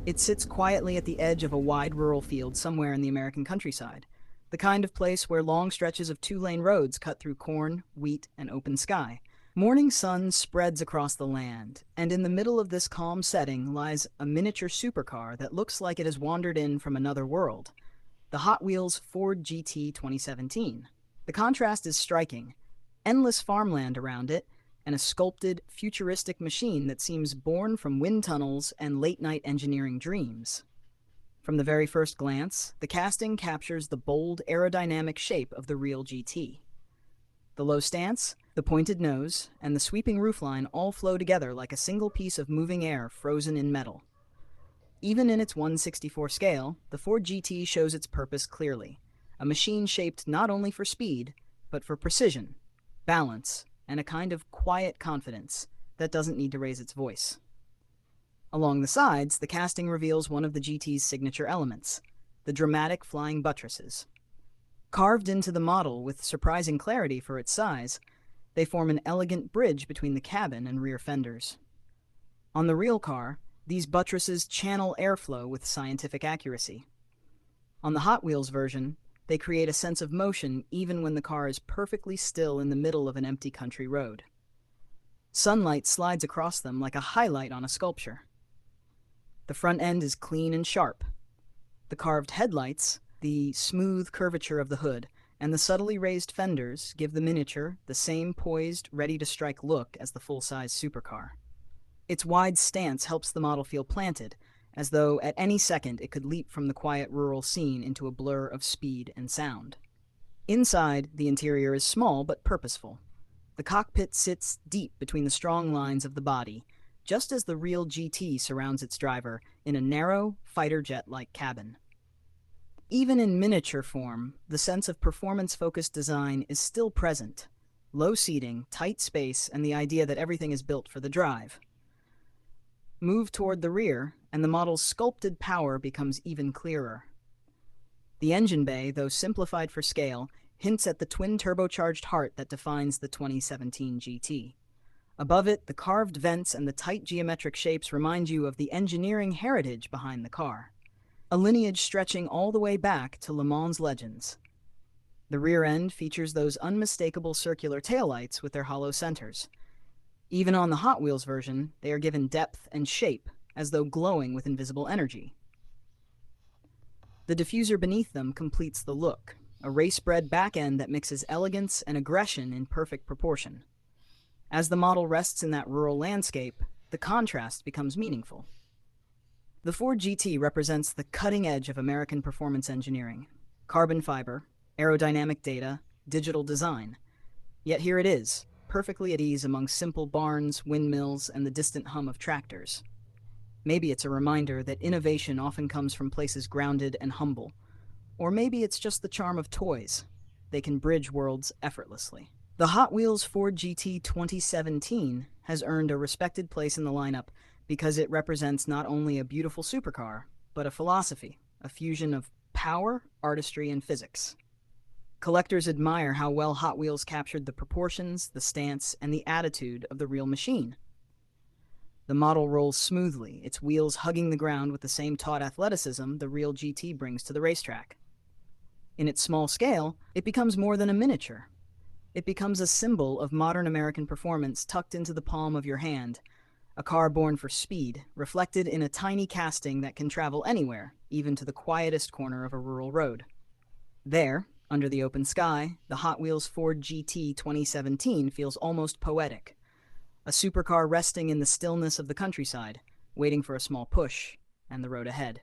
It sits quietly at the edge of a wide rural field somewhere in the American countryside, the kind of place where long stretches of two-lane roads cut through corn, wheat, and open sky. Morning sun spreads across the land, and in the middle of this calm setting lies a miniature supercar that looks like it has wandered in from another world, the Hot Wheels Ford GT 2017. The contrast is striking. Endless farmland around it, and a sculpted, futuristic machine that seems born from wind tunnels and late-night engineering dreams. From the very first glance, the casting captures the bold, aerodynamic shape of the real GT. The low stance, the pointed nose, and the sweeping roofline all flow together like a single piece of moving air frozen in metal. Even in its 1/64 scale, the Ford GT shows its purpose clearly, a machine shaped not only for speed, but for precision, balance, and a kind of quiet confidence that doesn't need to raise its voice. Along the sides, the casting reveals one of the GT's signature elements, the dramatic flying buttresses. Carved into the model with surprising clarity for its size, they form an elegant bridge between the cabin and rear fenders. On the real car, these buttresses channel airflow with scientific accuracy. On the Hot Wheels version, they create a sense of motion even when the car is perfectly still in the middle of an empty country road. Sunlight slides across them like a highlight on a sculpture. The front end is clean and sharp. The carved headlights, the smooth curvature of the hood, and the subtly raised fenders give the miniature the same poised, ready-to-strike look as the full-size supercar. Its wide stance helps the model feel planted, as though at any second it could leap from the quiet rural scene into a blur of speed and sound. Inside, the interior is small but purposeful. The cockpit sits deep between the strong lines of the body, just as the real GT surrounds its driver in a narrow, fighter jet-like cabin. Even in miniature form, the sense of performance-focused design is still present. Low seating, tight space, and the idea that everything is built for the drive. Move toward the rear, and the model's sculpted power becomes even clearer. The engine bay, though simplified for scale, hints at the twin-turbocharged heart that defines the 2017 GT. Above it, the carved vents and the tight geometric shapes remind you of the engineering heritage behind the car, a lineage stretching all the way back to Le Mans legends. The rear end features those unmistakable circular taillights with their hollow centers. Even on the Hot Wheels version, they are given depth and shape, as though glowing with invisible energy. The diffuser beneath them completes the look, a race-bred back end that mixes elegance and aggression in perfect proportion. As the model rests in that rural landscape, the contrast becomes meaningful. The Ford GT represents the cutting edge of American performance engineering: carbon fiber, aerodynamic data, digital design. Yet here it is, perfectly at ease among simple barns, windmills, and the distant hum of tractors. Maybe it's a reminder that innovation often comes from places grounded and humble. Or maybe it's just the charm of toys. They can bridge worlds effortlessly. The Hot Wheels Ford GT 2017 has earned a respected place in the lineup because it represents not only a beautiful supercar, but a philosophy, a fusion of power, artistry, and physics. Collectors admire how well Hot Wheels captured the proportions, the stance, and the attitude of the real machine. The model rolls smoothly, its wheels hugging the ground with the same taut athleticism the real GT brings to the racetrack. In its small scale, it becomes more than a miniature. It becomes a symbol of modern American performance tucked into the palm of your hand, a car born for speed, reflected in a tiny casting that can travel anywhere, even to the quietest corner of a rural road. There, under the open sky, the Hot Wheels Ford GT 2017 feels almost poetic. A supercar resting in the stillness of the countryside, waiting for a small push and the road ahead.